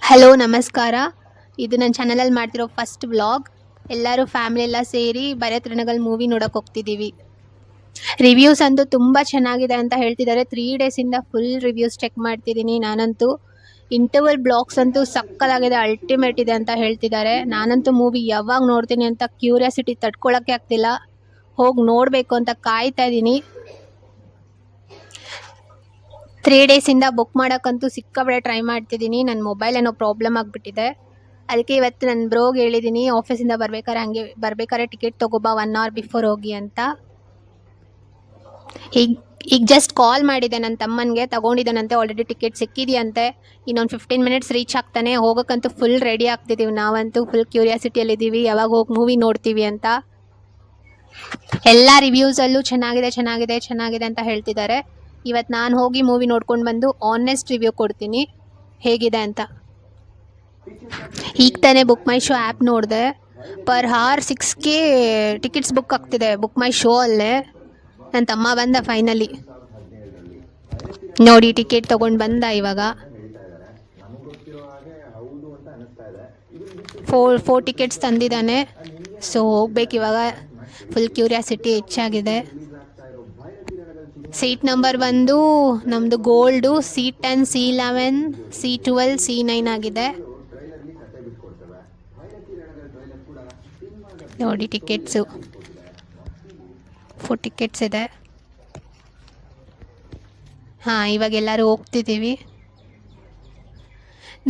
Hello ನಮಸ್ಕಾರ. ಇದು ನನ್ನ ಚಾನಲಲ್ಲಿ ಮಾಡ್ತಿರೋ ಫಸ್ಟ್ ವ್ಲಾಗ್. ಎಲ್ಲರೂ ಫ್ಯಾಮಿಲಿ ಎಲ್ಲ ಸೇರಿ ಭರತ್ ರಣಗಲ್ ಮೂವಿ ನೋಡೋಕೆ ಹೋಗ್ತಿದ್ದೀವಿ. ರಿವ್ಯೂಸ್ ಅಂತೂ ತುಂಬ ಚೆನ್ನಾಗಿದೆ ಅಂತ ಹೇಳ್ತಿದ್ದಾರೆ. 3 ಡೇಸಿಂದ ಫುಲ್ ರಿವ್ಯೂಸ್ ಚೆಕ್ ಮಾಡ್ತಿದ್ದೀನಿ ನಾನಂತೂ. ಇಂಟರ್ವಲ್ ಬ್ಲಾಗ್ಸ್ ಅಂತೂ ಸಕ್ಕತ್ತಾಗಿದೆ, ಅಲ್ಟಿಮೇಟ್ ಇದೆ ಅಂತ ಹೇಳ್ತಿದ್ದಾರೆ. ನಾನಂತೂ ಮೂವಿ ಯಾವಾಗ ನೋಡ್ತೀನಿ ಅಂತ ಕ್ಯೂರಿಯಾಸಿಟಿ ತಡ್ಕೊಳಕ್ಕೆ ಆಗ್ತಿಲ್ಲ. ಹೋಗಿ ನೋಡಬೇಕು ಅಂತ ಕಾಯ್ತಾ ಇದ್ದೀನಿ. 3 ಡೇಸಿಂದ ಬುಕ್ ಮಾಡೋಕ್ಕಂತೂ ಸಿಕ್ಕಾಪಟ್ಟೆ ಟ್ರೈ ಮಾಡ್ತಿದ್ದೀನಿ. ನನ್ನ ಮೊಬೈಲ್ ಏನೋ ಪ್ರಾಬ್ಲಮ್ ಆಗಿಬಿಟ್ಟಿದೆ. ಅದಕ್ಕೆ ಇವತ್ತು ನನ್ನ ಬ್ರೋಗೆ ಹೇಳಿದ್ದೀನಿ, ಆಫೀಸಿಂದ ಬರ್ಬೇಕಾದ್ರೆ ಟಿಕೆಟ್ ತೊಗೊಬಾ 1 ಅವರ್ ಬಿಫೋರ್ ಹೋಗಿ ಅಂತ. ಈಗ ಜಸ್ಟ್ ಕಾಲ್ ಮಾಡಿದೆ ನನ್ನ ತಮ್ಮನಿಗೆ, ತಗೊಂಡಿದ್ದಾನಂತೆ, ಆಲ್ರೆಡಿ ಟಿಕೆಟ್ ಸಿಕ್ಕಿದೆಯಂತೆ. ಇನ್ನೊಂದು 15 ಮಿನಿಟ್ಸ್ ರೀಚ್ ಆಗ್ತಾನೆ. ಹೋಗೋಕ್ಕಂತೂ ಫುಲ್ ರೆಡಿ ಆಗ್ತಿದ್ದೀವಿ. ನಾವಂತೂ ಫುಲ್ ಕ್ಯೂರಿಯಾಸಿಟಿಯಲ್ಲಿದ್ದೀವಿ, ಯಾವಾಗ ಹೋಗಿ ಮೂವಿ ನೋಡ್ತೀವಿ ಅಂತ. ಎಲ್ಲ ರಿವ್ಯೂಸಲ್ಲೂ ಚೆನ್ನಾಗಿದೆ ಅಂತ ಹೇಳ್ತಿದ್ದಾರೆ. ಇವತ್ತು ನಾನು ಹೋಗಿ ಮೂವಿ ನೋಡ್ಕೊಂಡು ಬಂದು ಆನೆಸ್ಟ್ ರಿವ್ಯೂ ಕೊಡ್ತೀನಿ ಹೇಗಿದೆ ಅಂತ. ಈಗ ತಾನೇ ಬುಕ್ ಮೈ ಶೋ ಆ್ಯಪ್ ನೋಡಿದೆ. ಪರ್ ಹಾರ್ 6K ಟಿಕೆಟ್ಸ್ ಬುಕ್ ಆಗ್ತಿದೆ ಬುಕ್ ಮೈ ಶೋ ಅಲ್ಲೇ. ನನ್ನ ತಮ್ಮ ಬಂದ ಫೈನಲಿ, ನೋಡಿ ಟಿಕೆಟ್ ತೊಗೊಂಡು ಬಂದ. ಇವಾಗ 4 ಟಿಕೆಟ್ಸ್ ತಂದಿದ್ದಾನೆ. ಸೊ ಹೋಗ್ಬೇಕು ಇವಾಗ. ಫುಲ್ ಕ್ಯೂರಿಯಾಸಿಟಿ ಹೆಚ್ಚಾಗಿದೆ. ಸೀಟ್ ನಂಬರ್ ಬಂದು ನಮ್ಮದು gold C10, C11, C12, C9 ಆಗಿದೆ. ನೋಡಿ ಟಿಕೆಟ್ಸು 4 ಟಿಕೆಟ್ಸ್ ಇದೆ. ಹಾಂ, ಇವಾಗ ಎಲ್ಲರೂ ಹೋಗ್ತಿದ್ದೀವಿ.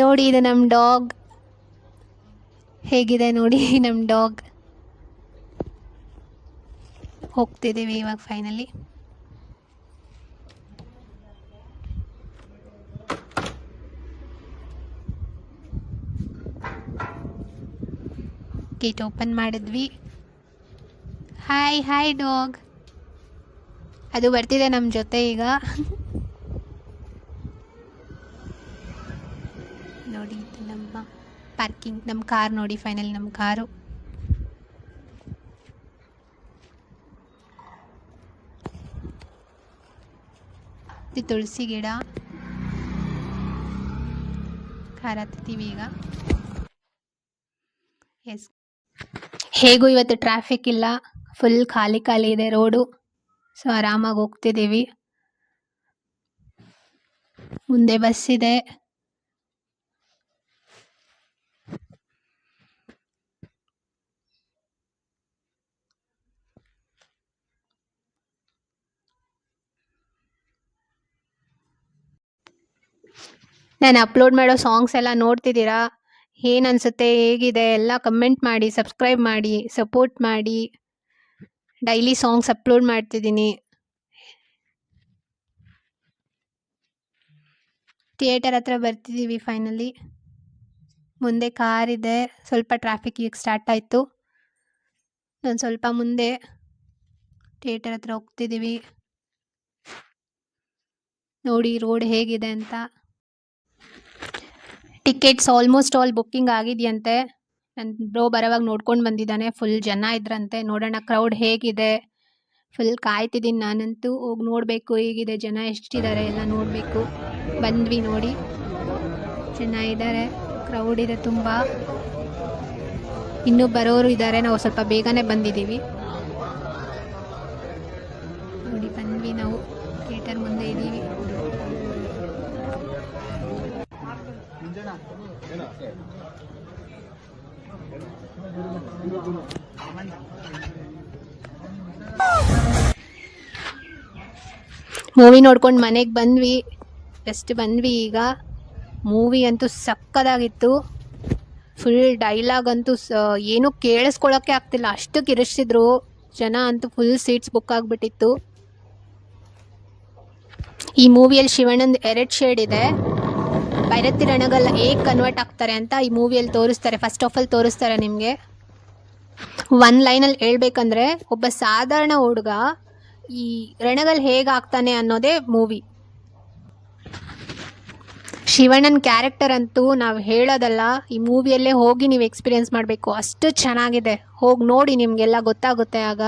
ನೋಡಿ ಇದು ನಮ್ಮ ಡಾಗ್ ಹೇಗಿದೆ ನೋಡಿ. ನಮ್ಮ ಡಾಗ್ ಹೋಗ್ತಿದ್ದೀವಿ ಇವಾಗ ಫೈನಲಿ. ಗೇಟ್ ಓಪನ್ ಮಾಡಿದ್ವಿ. Hi dog. ಅದು ಬರ್ತಿದೆ ನಮ್ಮ ಜೊತೆ ಈಗ. ನೋಡಿ ಇದು ನಮ್ಮ ಪಾರ್ಕಿಂಗ್, ನಮ್ಮ ಕಾರ್ ನೋಡಿ. ಫೈನಲಿ ನಮ್ಮ ಕಾರು. ಇದು ತುಳಸಿ ಗಿಡ. ಕಾರ್ ಹತ್ತೀವಿ ಈಗ. ಎಸ್, ಹೇಗೂ ಇವತ್ತು ಟ್ರಾಫಿಕ್ ಇಲ್ಲ, ಫುಲ್ ಖಾಲಿ ಇದೆ ರೋಡು. ಸೊ ಆರಾಮಾಗಿ ಹೋಗ್ತಿದ್ದೀವಿ. ಮುಂದೆ ಬಸ್ ಇದೆ. ನಾನು ಅಪ್ಲೋಡ್ ಮಾಡೋ ಸಾಂಗ್ಸ್ ಎಲ್ಲ ನೋಡ್ತಿದ್ದೀರಾ? ಏನು ಅನಿಸುತ್ತೆ, ಹೇಗಿದೆ ಎಲ್ಲ ಕಮೆಂಟ್ ಮಾಡಿ, ಸಬ್ಸ್ಕ್ರೈಬ್ ಮಾಡಿ, ಸಪೋರ್ಟ್ ಮಾಡಿ. ಡೈಲಿ ಸಾಂಗ್ಸ್ ಅಪ್ಲೋಡ್ ಮಾಡ್ತಿದ್ದೀನಿ. ಥಿಯೇಟರ್ ಹತ್ರ ಬರ್ತಿದ್ದೀವಿ ಫೈನಲಿ. ಮುಂದೆ ಕಾರ್ ಇದೆ. ಸ್ವಲ್ಪ ಟ್ರಾಫಿಕ್ ಈಗ ಸ್ಟಾರ್ಟ್ ಆಯಿತು. ನಾನು ಸ್ವಲ್ಪ ಮುಂದೆ ಥಿಯೇಟರ್ ಹತ್ರ ಹೋಗ್ತಿದ್ದೀವಿ. ನೋಡಿ ರೋಡ್ ಹೇಗಿದೆ ಅಂತ. ಟಿಕೆಟ್ಸ್ ಆಲ್ಮೋಸ್ಟ್ ಆಲ್ ಬುಕ್ಕಿಂಗ್ ಆಗಿದೆಯಂತೆ. ನನ್ನ ಬ್ರೋ ಬರೋವಾಗ ನೋಡ್ಕೊಂಡು ಬಂದಿದ್ದಾನೆ. ಫುಲ್ ಜನ ಇದ್ರಂತೆ. ನೋಡೋಣ ಕ್ರೌಡ್ ಹೇಗಿದೆ. ಫುಲ್ ಕಾಯ್ತಿದ್ದೀನಿ ನಾನಂತೂ. ಹೋಗಿ ನೋಡಬೇಕು ಹೇಗಿದೆ, ಜನ ಎಷ್ಟಿದ್ದಾರೆ ಎಲ್ಲ ನೋಡಬೇಕು. ಬಂದ್ವಿ ನೋಡಿ, ಜನ ಇದ್ದಾರೆ, ಕ್ರೌಡ್ ಇದೆ ತುಂಬ. ಇನ್ನೂ ಬರೋರು ಇದ್ದಾರೆ. ನಾವು ಸ್ವಲ್ಪ ಬೇಗನೆ ಬಂದಿದ್ದೀವಿ. ನೋಡಿ ಬಂದ್ವಿ ನಾವು. ಥಿಯೇಟರ್ ಮುಂದೆ ಇದ್ದೀವಿ. ಮೂವಿ ನೋಡ್ಕೊಂಡು ಮನೆಗೆ ಬಂದ್ವಿ. ಜಸ್ಟ್ ಬಂದ್ವಿ ಈಗ. ಮೂವಿ ಅಂತೂ ಸಕ್ಕತ್ತಾಗಿತ್ತು. ಫುಲ್ ಡೈಲಾಗ್ ಅಂತೂ ಏನೂ ಕೇಳಿಸ್ಕೊಳ್ಳೋಕ್ಕೆ ಆಗ್ತಿಲ್ಲ, ಅಷ್ಟು ಕಿರಿಸ್ತಿದ್ರು ಜನ. ಅಂತೂ ಫುಲ್ ಸೀಟ್ಸ್ ಬುಕ್ ಆಗಿಬಿಟ್ಟಿತ್ತು. ಈ ಮೂವಿಯಲ್ಲಿ ಶಿವಣ್ಣಂದು 2 ಶೇಡ್ ಇದೆ. ಭರತ್ ರಣಗಲ್ ಹೇಗೆ ಕನ್ವರ್ಟ್ ಆಗ್ತಾರೆ ಅಂತ ಈ ಮೂವಿಯಲ್ಲಿ ತೋರಿಸ್ತಾರೆ. ಫಸ್ಟ್ ಆಫ್ ಆಲ್ ತೋರಿಸ್ತಾರೆ ನಿಮಗೆ. 1 ಲೈನಲ್ಲಿ ಹೇಳ್ಬೇಕಂದ್ರೆ, ಒಬ್ಬ ಸಾಧಾರಣ ಹುಡುಗ ಈ ರಣಗಲ್ ಹೇಗೆ ಆಗ್ತಾನೆ ಅನ್ನೋದೇ ಮೂವಿ. ಶಿವಣ್ಣನ ಕ್ಯಾರೆಕ್ಟರ್ ಅಂತೂ ನಾವು ಹೇಳೋದಲ್ಲ, ಈ ಮೂವಿಯಲ್ಲೇ ಹೋಗಿ ನೀವು ಎಕ್ಸ್ಪೀರಿಯೆನ್ಸ್ ಮಾಡಬೇಕು. ಅಷ್ಟು ಚೆನ್ನಾಗಿದೆ. ಹೋಗಿ ನೋಡಿ, ನಿಮಗೆಲ್ಲ ಗೊತ್ತಾಗುತ್ತೆ ಆಗ.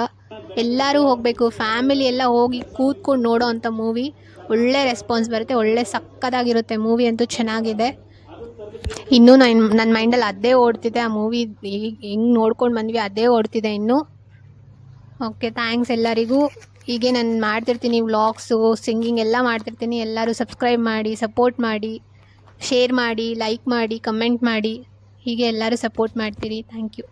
ಎಲ್ಲರೂ ಹೋಗಬೇಕು, ಫ್ಯಾಮಿಲಿ ಎಲ್ಲ ಹೋಗಿ ಕೂತ್ಕೊಂಡು ನೋಡೋ ಅಂಥ ಮೂವಿ. ಒಳ್ಳೆ ರೆಸ್ಪಾನ್ಸ್ ಬರುತ್ತೆ, ಒಳ್ಳೆ ಸಕ್ಕತ್ತಾಗಿರುತ್ತೆ ಮೂವಿ ಅಂತೂ ಚೆನ್ನಾಗಿದೆ. ಇನ್ನೂ ನನ್ನ ಮೈಂಡಲ್ಲಿ ಅದೇ ಓಡ್ತಿದೆ, ಆ ಮೂವಿ ಹೆಂಗೆ ನೋಡ್ಕೊಂಡು ಬಂದ್ವಿ ಅದೇ ಓಡ್ತಿದೆ ಇನ್ನೂ. ಓಕೆ, ಥ್ಯಾಂಕ್ಸ್ ಎಲ್ಲರಿಗೂ. ಹೀಗೆ ನಾನು ಮಾಡ್ತಿರ್ತೀನಿ ವ್ಲಾಗ್ಸು, ಸಿಂಗಿಂಗ್ ಎಲ್ಲ ಮಾಡ್ತಿರ್ತೀನಿ. ಎಲ್ಲರೂ ಸಬ್ಸ್ಕ್ರೈಬ್ ಮಾಡಿ, ಸಪೋರ್ಟ್ ಮಾಡಿ, ಶೇರ್ ಮಾಡಿ, ಲೈಕ್ ಮಾಡಿ, ಕಮೆಂಟ್ ಮಾಡಿ. ಹೀಗೆ ಎಲ್ಲರೂ ಸಪೋರ್ಟ್ ಮಾಡ್ತೀರಿ. Thank you.